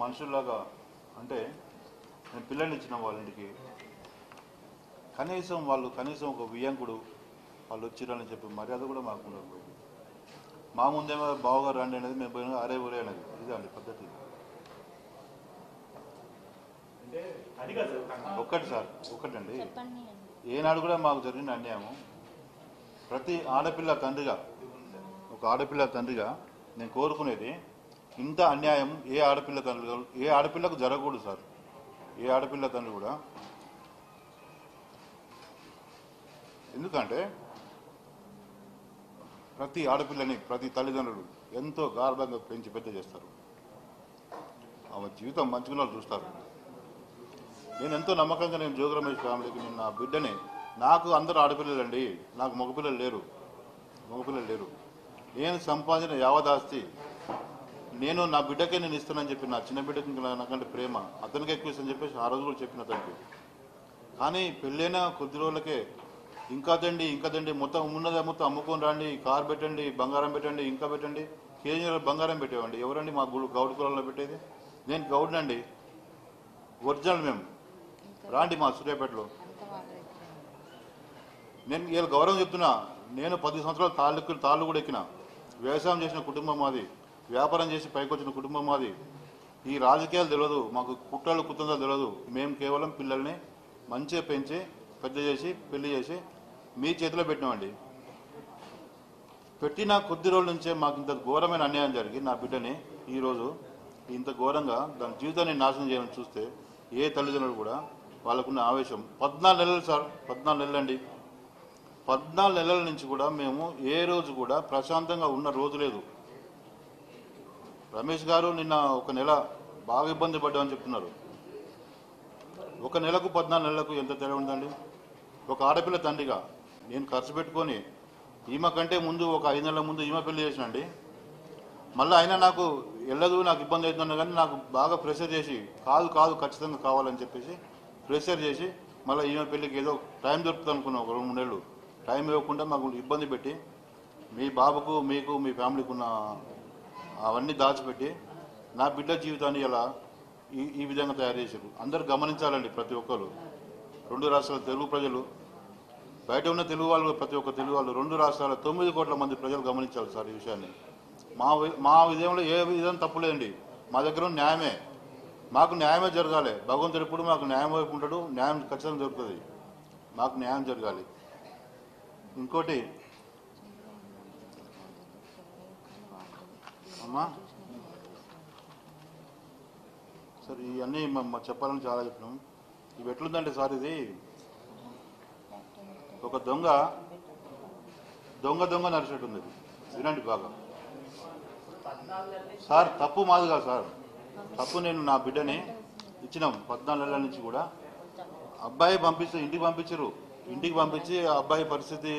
మనుషుల్లాగా అంటే నేను పిల్లల్ని ఇచ్చిన వాళ్ళ ఇంటికి కనీసం ఒక వియ్యంకుడు వాళ్ళు వచ్చిరని చెప్పి మర్యాద కూడా మాకు ఉండకపోయింది. మా ముందేమో బావగారు రండి అనేది మేము పోయిన అరే ఊరే అనేది ఇదే అండి పద్ధతి. ఒక్కటండి ఏనాడు కూడా మాకు జరిగిన అన్యాయం ప్రతి ఆడపిల్ల తండ్రిగా నేను కోరుకునేది ఇంత అన్యాయం ఏ ఆడపిల్లకు జరగకూడదు సార్. ఏ ఆడపిల్ల తండ్రి కూడా, ఎందుకంటే ప్రతి ఆడపిల్లని ప్రతి తల్లిదండ్రులు ఎంతో గార్భంగా పెంచి పెద్ద చేస్తారు. ఆమె జీవితం మంచిగా చూస్తారు. నేను ఎంతో నమ్మకంగా నేను జోగి రమేష్ ఫ్యామిలీకి నేను నా బిడ్డని, నాకు అందరూ ఆడపిల్లలండి, నాకు మగపిల్లలు లేరు. నేను సంపాదించిన యావదాస్తి నేను నా బిడ్డకే నేను ఇస్తానని చెప్పి నా చిన్న బిడ్డకి నాకంటే ప్రేమ అతనికి ఎక్కువ ఇస్తానని చెప్పేసి ఆ రోజు కూడా చెప్పిన అతనికి. కానీ పెళ్ళైన కొద్ది రోజులకే ఇంకా తండి మొత్తం మొత్తం అమ్ముకొని రండి, కారు పెట్టండి, బంగారం పెట్టండి, ఇంకా పెట్టండి. కేజీల బంగారం పెట్టేవండి. ఎవరండి మా గౌడ్ కులంలో పెట్టేది? నేను గౌడ్నండి, ఒరిజినల్ మేము. రాండి మా సూర్యాపేటలో. నేను వీళ్ళ గౌరవం చెప్తున్నా. నేను 10 సంవత్సరాలు తాళ్ళు కూడా ఎక్కిన. వ్యవసాయం చేసిన కుటుంబం మాది, వ్యాపారం చేసి పైకి వచ్చిన కుటుంబం మాది. ఈ రాజకీయాలు తెలియదు మాకు, కుట్రలు కుతంగా తెలియదు. మేము కేవలం పిల్లల్ని మంచిగా పెంచి పెద్ద చేసి పెళ్లి చేసి మీ చేతిలో పెట్టినామండి. పెట్టిన కొద్ది రోజుల నుంచే మాకు ఇంత ఘోరమైన అన్యాయం జరిగి నా బిడ్డని ఈరోజు ఇంత ఘోరంగా దాని జీవితాన్ని నాశనం చేయాలని చూస్తే ఏ తల్లిదండ్రులు కూడా వాళ్ళకున్న ఆవేశం 14 నెలలు సార్, 14 నెలలండి. 14 నెలల నుంచి కూడా మేము ఏ రోజు కూడా ప్రశాంతంగా ఉన్న రోజు లేదు. రమేష్ గారు నిన్న ఒక నెల బాగా ఇబ్బంది పడ్డామని చెప్తున్నారు. ఒక నెలకు 14 నెలలకు ఎంత తేడా ఉందండి? ఒక ఆడపిల్ల తండ్రిగా నేను ఖర్చు పెట్టుకొని ఈమె కంటే ముందు ఒక 5 నెలల ముందు ఈమె పెళ్లి చేసినండి. మళ్ళీ అయినా నాకు వెళ్ళదు, నాకు ఇబ్బంది అవుతుందన్నా కానీ నాకు బాగా ప్రెషర్ చేసి కాదు ఖచ్చితంగా కావాలని చెప్పేసి ప్రెషర్ చేసి మళ్ళీ ఈమె పెళ్ళికి ఏదో టైం దొరుకుతుంది అనుకున్నాం. ఒక 2-3 నెలలు టైం ఇవ్వకుండా మాకు ఇబ్బంది పెట్టి మీ బాబుకు మీకు మీ ఫ్యామిలీకి ఉన్న అవన్నీ దాచిపెట్టి నా బిడ్డ జీవితాన్ని ఇలా ఈ విధంగా తయారు చేశారు. అందరూ గమనించాలండి. ప్రతి ఒక్కరు 2 రాష్ట్రాల తెలుగు ప్రజలు, బయట ఉన్న తెలుగు వాళ్ళు, ప్రతి ఒక్క తెలుగు వాళ్ళు 2 రాష్ట్రాల 9 కోట్ల మంది ప్రజలు గమనించాలి సార్ ఈ విషయాన్ని. మా విజయంలో ఏ విధంగా తప్పులేదండి. మా దగ్గర న్యాయమే, మాకు న్యాయమే జరగాలి. భగవంతుడు ఎప్పుడు మాకు న్యాయం వైపు ఉంటాడు. న్యాయం ఖచ్చితంగా దొరుకుతుంది. మాకు న్యాయం జరగాలి. ఇంకోటి అమ్మా సార్, ఇవన్నీ చెప్పాలని చాలా చెప్పినాం. ఇవి ఎట్లుందంటే సార్, ఇది ఒక దొంగ నడిచినట్టు ఉంది. వినండి బాగా సార్. తప్పు మాది కాదు సార్, తప్పు నేను నా బిడ్డని ఇచ్చినాం 14 నెలల నుంచి కూడా. అబ్బాయి ఇంటికి పంపించారు. ఇంటికి పంపించి ఆ అబ్బాయి పరిస్థితి